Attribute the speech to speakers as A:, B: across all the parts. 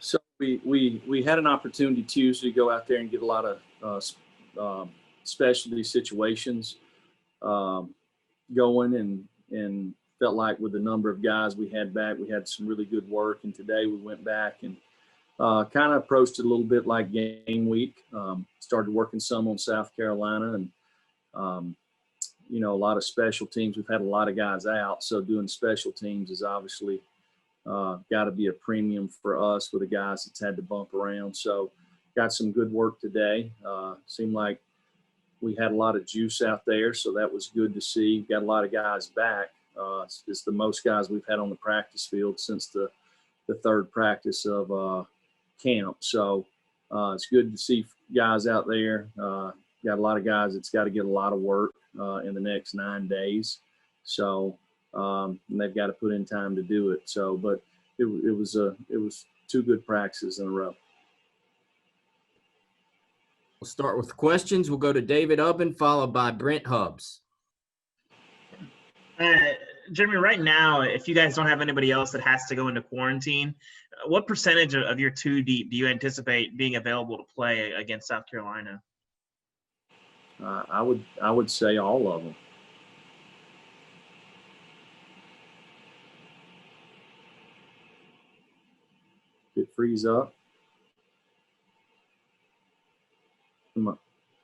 A: So we had an opportunity Tuesday to go out there and get a lot of specialty situations um, going, and felt like with the number of guys we had back, we had some really good work. And today we went back and kind of approached it a little bit like game week. Started working some on South Carolina, and um, a lot of special teams. We've had a lot of guys out, so doing special teams is obviously got to be a premium for us with the guys that's had to bump around. So got some good work today. Seemed like we had a lot of juice out there, so that was good to see. Got a lot of guys back. It's the most guys we've had on the practice field since the third practice of camp. So it's good to see guys out there. Got a lot of guys that's got to get a lot of work in the next 9 days. So and they've got to put in time to do it. So, but it was two good practices in a row.
B: We'll start with questions. We'll go to David Ubben, followed by Brent Hubbs.
C: Jeremy, right now, if you guys don't have anybody else that has to go into quarantine, what percentage of your two deep do you anticipate being available to play against South Carolina?
A: I would say all of them. It freeze up. Come on.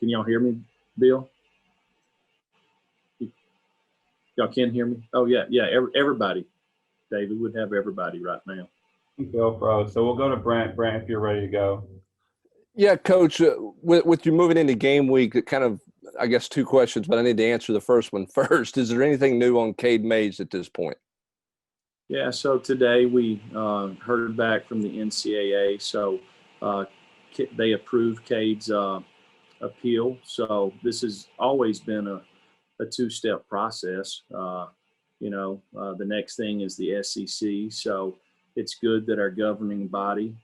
A: Can y'all hear me, Bill? Y'all can hear me? Oh, yeah. Everybody. David would have everybody right now.
D: Go, bro. So we'll go to Brent. Brent, if you're ready to go.
E: Yeah, Coach, with you moving into game week, it kind of, I guess, two questions, but I need to answer the first one first. Is there anything new on Cade Mays at this point?
A: Yeah, so today we heard back from the NCAA. So they approved Cade's appeal. So this has always been a two-step process. The next thing is the SEC. So it's good that our governing body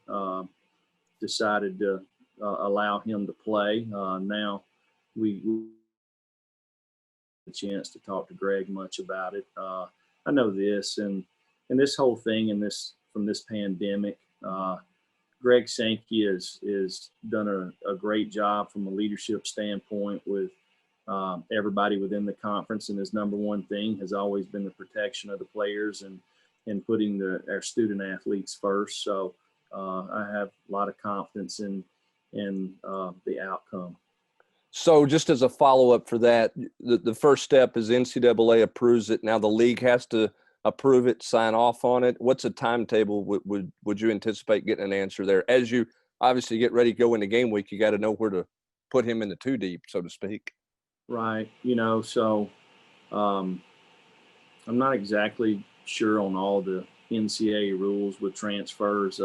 A: decided to allow him to play. Now we had a chance to talk to Greg much about it. I know this and this whole thing and from this pandemic, Greg Sankey is done a great job from a leadership standpoint with everybody within the conference, and his number one thing has always been the protection of the players and putting our student athletes first. So I have a lot of confidence in the outcome.
E: So just as a follow-up for that, the first step is NCAA approves it. Now the league has to approve it, sign off on it. What's a timetable would you anticipate getting an answer there? As you obviously get ready to go into game week, you got to know where to put him in the two deep, so to speak.
A: Right. So I'm not exactly sure on all the NCAA rules with transfers.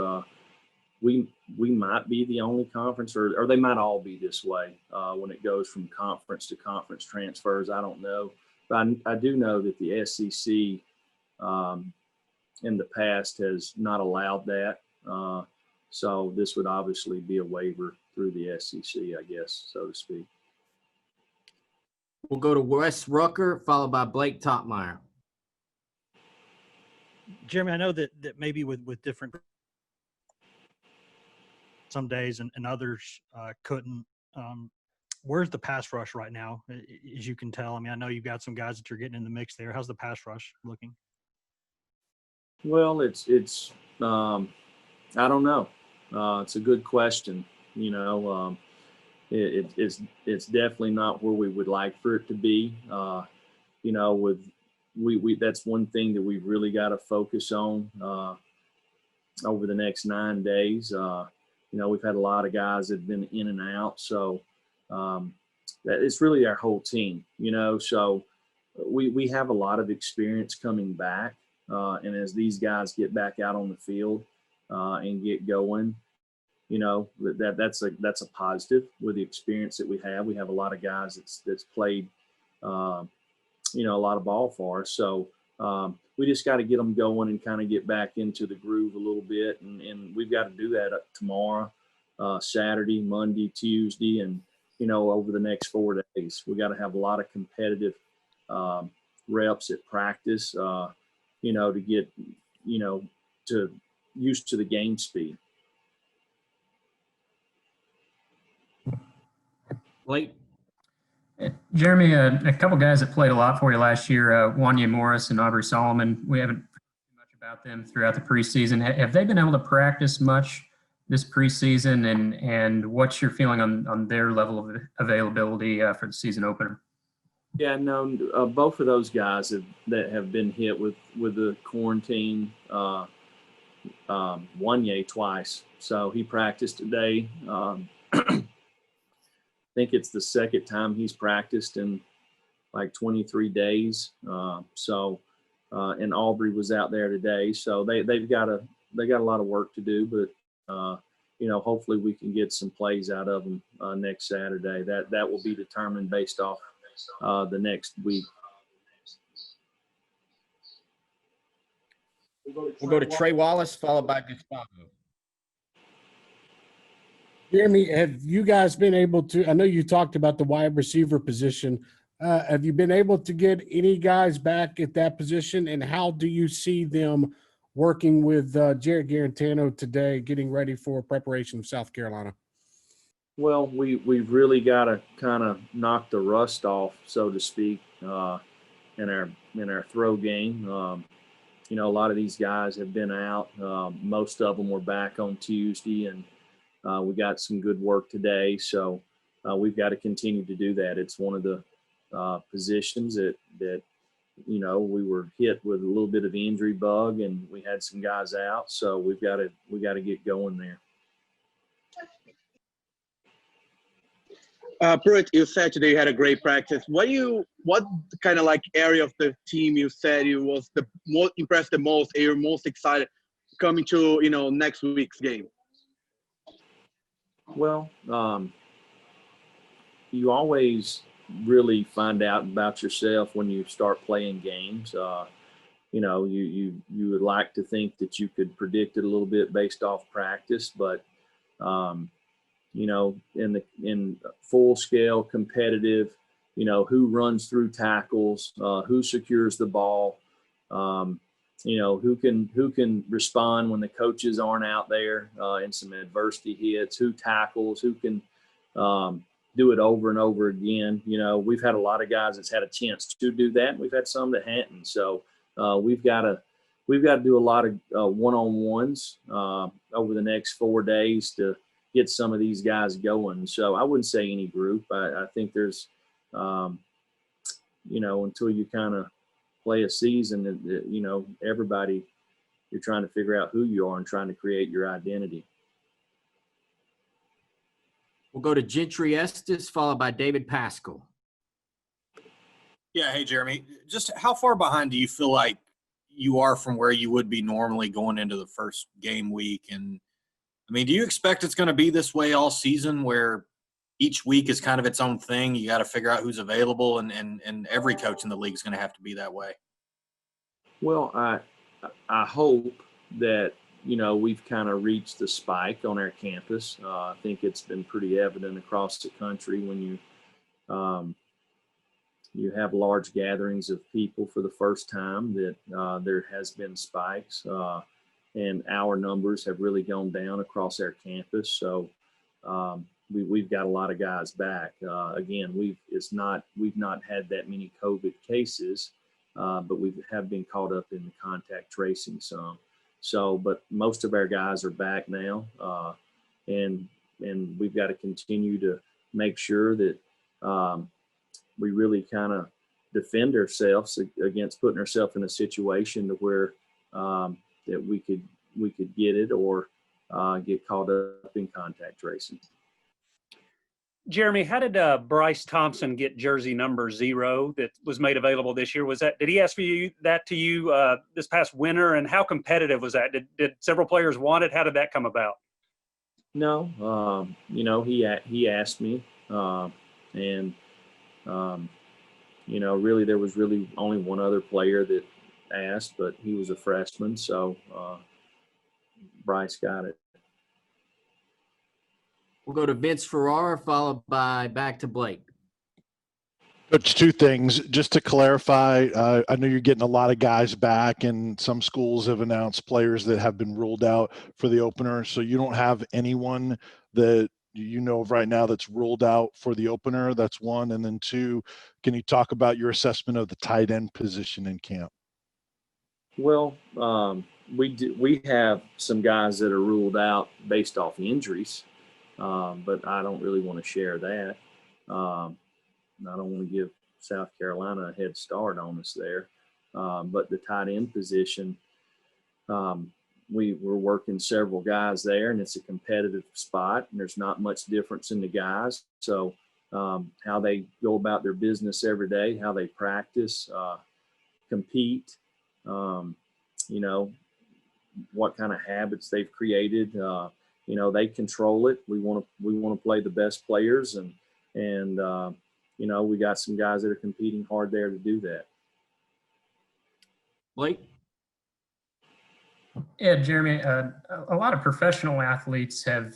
A: We might be the only conference, or they might all be this way when it goes from conference to conference transfers. I don't know. But I do know that the SEC in the past has not allowed that. So this would obviously be a waiver through the SEC, I guess, so to speak.
B: We'll go to Wes Rucker, followed by Blake Topmeyer.
F: Jeremy, I know that maybe with different some days and others couldn't. Where's the pass rush right now, as you can tell? I mean, I know you've got some guys that you're getting in the mix there. How's the pass rush looking?
A: Well, it's I don't know. It's a good question. It's definitely not where we would like for it to be. With we that's one thing that we've really got to focus on over the next 9 days. We've had a lot of guys that have been in and out, so that it's really our whole team. So we have a lot of experience coming back, and as these guys get back out on the field and get going, that's a positive with the experience that we have. We have a lot of guys that's played, a lot of ball for us. So we just got to get them going and kind of get back into the groove a little bit. And we've got to do that tomorrow, Saturday, Monday, Tuesday, and, over the next 4 days. We got to have a lot of competitive reps at practice, to get, to used to the game speed.
B: Blake?
G: Jeremy, a couple guys that played a lot for you last year, Wanya Morris and Aubrey Solomon. We haven't heard much about them throughout the preseason. Have they been able to practice much this preseason? And what's your feeling on their level of availability for the season opener?
A: Yeah, no, both of those guys that have been hit with the quarantine. Wanya twice, so he practiced today. I think it's the second time he's practiced in like 23 days. And Aubrey was out there today, so they got a lot of work to do, but hopefully we can get some plays out of them next Saturday. That will be determined based off the next week.
B: We'll go to Trey Wallace, followed by Gustavo.
H: Jeremy, have you guys been able to, I know you talked about the wide receiver position. Have you been able to get any guys back at that position? And how do you see them working with Jared Garantano today, getting ready for preparation of South Carolina?
A: Well, we've really got to kind of knock the rust off, so to speak, in our throw game. A lot of these guys have been out. Most of them were back on Tuesday, and we got some good work today. So we've got to continue to do that. It's one of the positions that we were hit with a little bit of injury bug, and we had some guys out. So we got to get going there.
I: Pruitt, you said today you had a great practice. What kind of like area of the team you said you was the most impressed the most, and you're most excited coming to next week's game?
A: Well, you always really find out about yourself when you start playing games. You would like to think that you could predict it a little bit based off practice, but in full scale competitive, who runs through tackles, who secures the ball, who can respond when the coaches aren't out there in some adversity hits, who tackles, who can do it over and over again. We've had a lot of guys that's had a chance to do that, and we've had some that hadn't. So we've got to do a lot of one-on-ones over the next 4 days to get some of these guys going. So I wouldn't say any group. I think there's, until you kind of play a season, everybody, you're trying to figure out who you are and trying to create your identity.
B: We'll go to Gentry Estes, followed by David Pascal.
J: Yeah, hey, Jeremy. Just how far behind do you feel like you are from where you would be normally going into the first game week? And, do you expect it's going to be this way all season where each week is kind of its own thing? You got to figure out who's available, and every coach in the league is going to have to be that way.
A: Well, I hope that, we've kind of reached the spike on our campus. I think it's been pretty evident across the country when you have large gatherings of people for the first time that there has been spikes, and our numbers have really gone down across our campus. So we've got a lot of guys back. Again, we've not had that many COVID cases, but we have been caught up in the contact tracing some. So, but most of our guys are back now, and we've got to continue to make sure that we really kind of defend ourselves against putting ourselves in a situation to where that we could get it or get caught up in contact tracing.
K: Jeremy, how did Bryce Thompson get jersey number 0 that was made available this year? Did he ask for that to you this past winter? And how competitive was that? Did several players want it? How did that come about?
A: No, he asked me, really there was really only one other player that asked, but he was a freshman, so Bryce got it.
B: We'll go to Vince Ferrara, followed by back to Blake.
L: Coach, 2 things. Just to clarify, I know you're getting a lot of guys back, and some schools have announced players that have been ruled out for the opener. So you don't have anyone that you know of right now that's ruled out for the opener? That's one. And then two, can you talk about your assessment of the tight end position in camp?
A: Well, we have some guys that are ruled out based off injuries, but I don't really want to share that. I don't want to give South Carolina a head start on us there. But the tight end position, we're working several guys there, and it's a competitive spot, and there's not much difference in the guys. So how they go about their business every day, how they practice, compete, you know, what kind of habits they've created. You know, they control it. We want to play the best players, and you know, we got some guys that are competing hard there to do that.
B: Blake?
G: Yeah, Jeremy, a lot of professional athletes have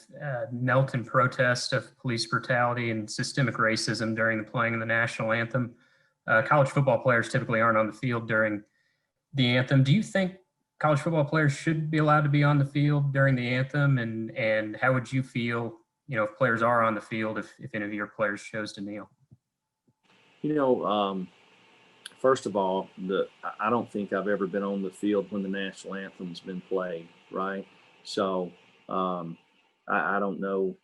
G: knelt in protest of police brutality and systemic racism during the playing of the national anthem. College football players typically aren't on the field during the anthem. Do you think college football players should be allowed to be on the field during the anthem? And how would you feel, you know, if players are on the field, if any of your players chose to kneel?
A: You know, first of all, I don't think I've ever been on the field when the national anthem's been played, right? So I don't know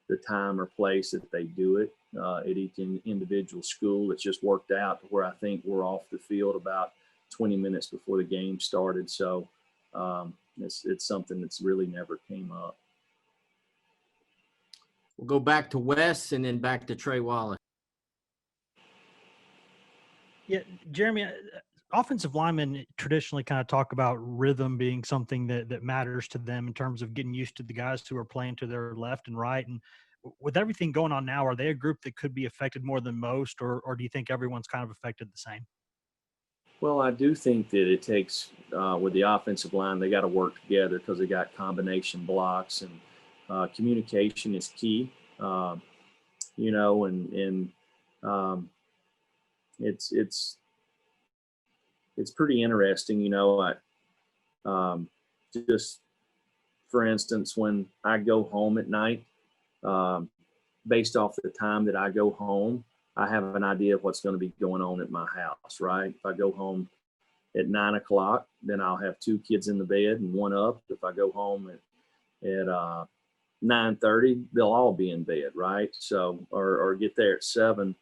A: the time or place that they do it at each individual school. It's just worked out to where I think we're off the field about 20 minutes before the game started. So it's something that's really never came up.
B: We'll go back to Wes and then back to Trey Wallace.
F: Yeah, Jeremy, offensive linemen traditionally kind of talk about rhythm being something that matters to them in terms of getting used to the guys who are playing to their left and right. And with everything going on now, are they a group that could be affected more than most, or do you think everyone's kind of affected the same?
A: Well, I do think that it takes, with the offensive line, they got to work together because they got combination blocks, and communication is key. You know, and it's pretty interesting. You know, just for instance, when I go home at night, based off the time that I go home, I have an idea of what's going to be going on at my house, right? If I go home at 9 o'clock, then I'll have 2 kids in the bed and 1 up. If I go home at 9:30, they'll all be in bed, right? So, or get there at 7,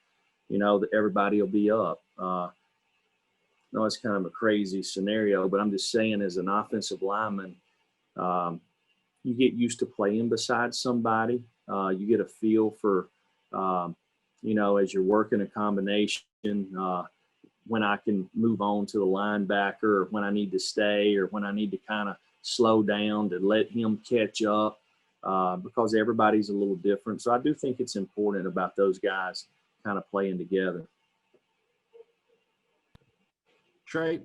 A: you know, that everybody will be up. No, it's kind of a crazy scenario, but I'm just saying, as an offensive lineman, you get used to playing beside somebody. You get a feel for, you know, as you're working a combination, when I can move on to the linebacker, or when I need to stay, or when I need to kind of slow down to let him catch up, because everybody's a little different. So I do think it's important about those guys kind of playing together.
B: Trey?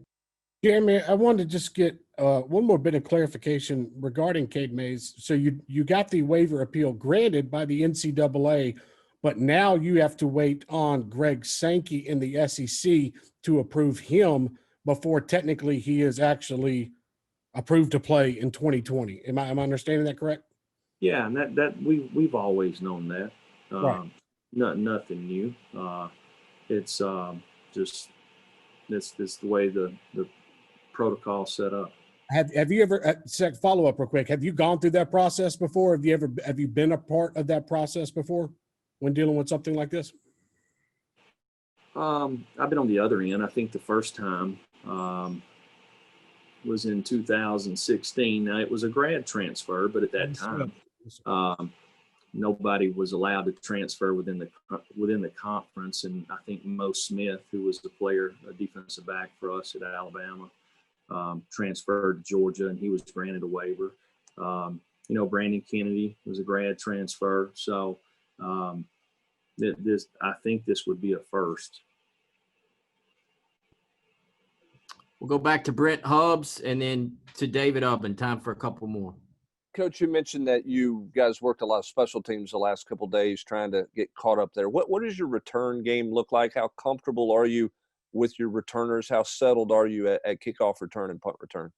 H: Jeremy, I wanted to just get one more bit of clarification regarding Cade Mays. So you got the waiver appeal granted by the NCAA, but now you have to wait on Greg Sankey in the SEC to approve him before technically he is actually approved to play in 2020. Am I understanding that correct?
A: Yeah, and that we've always known that.
H: Right.
A: Nothing new. It's just this the way the protocol set up.
H: Have you ever follow up real quick? Have you gone through that process before? Have you been a part of that process before when dealing with something like this?
A: I've been on the other end. I think the first time was in 2016. Now, it was a grad transfer, but at that time, nobody was allowed to transfer within the conference. And I think Mo Smith, who was the player, a defensive back for us at Alabama, transferred to Georgia, and he was granted a waiver. You know, Brandon Kennedy was a grad transfer. So I think this would be a first.
B: We'll go back to Brent Hubbs and then to David Ubben. Time for a couple more.
E: Coach, you mentioned that you guys worked a lot of special teams the last couple of days trying to get caught up there. What does your return game look like? How comfortable are you with your returners? How settled are you at kickoff return and punt return?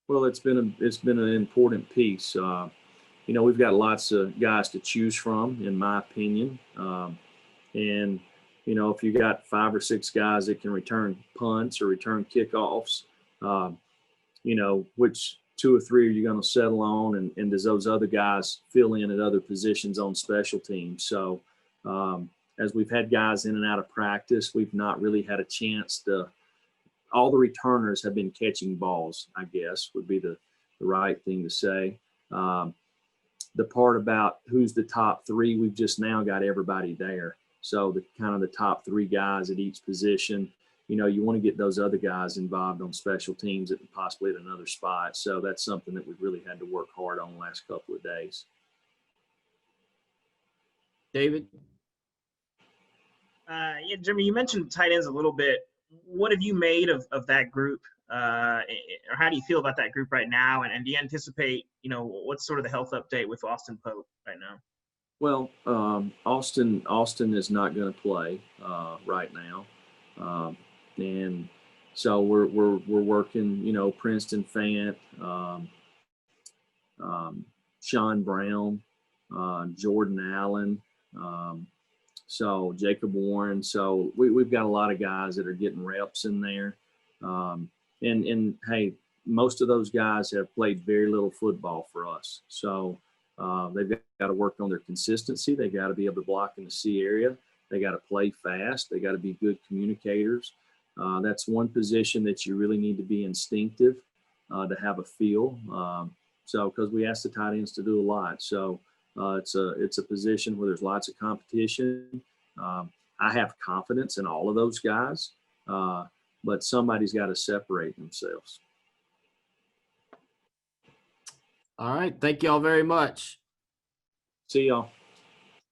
A: Well, it's been an important piece. You we've got lots of guys to choose from, in my opinion. And, if you got 5 or 6 guys that can return punts or return kickoffs, which 2 or 3 are you going to settle on? And does those other guys fill in at other positions on special teams? So as we've had guys in and out of practice, we've not really had a chance all the returners have been catching balls, I guess would be the right thing to say. The part about who's the top 3, we've just now got everybody there. So the top 3 guys at each position, you want to get those other guys involved on special teams and possibly at another spot. So that's something that we've really had to work hard on the last couple of days.
B: David?
C: Yeah, Jimmy, you mentioned tight ends a little bit. What have you made of that group? Or how do you feel about that group right now? And do you anticipate, what's sort of the health update with Austin Pope right now?
A: Well, Austin is not going to play right now. And so we're working, Princeton Fant, Sean Brown, Jordan Allen, so Jacob Warren. So we've got a lot of guys that are getting reps in there. And hey, most of those guys have played very little football for us. So they've got to work on their consistency. They got to be able to block in the C area. They got to play fast. They got to be good communicators. That's one position that you really need to be instinctive to have a feel. So because we ask the tight ends to do a lot. So it's a position where there's lots of competition. I have confidence in all of those guys, but somebody's got to separate themselves.
B: All right. Thank you all very much.
A: See y'all.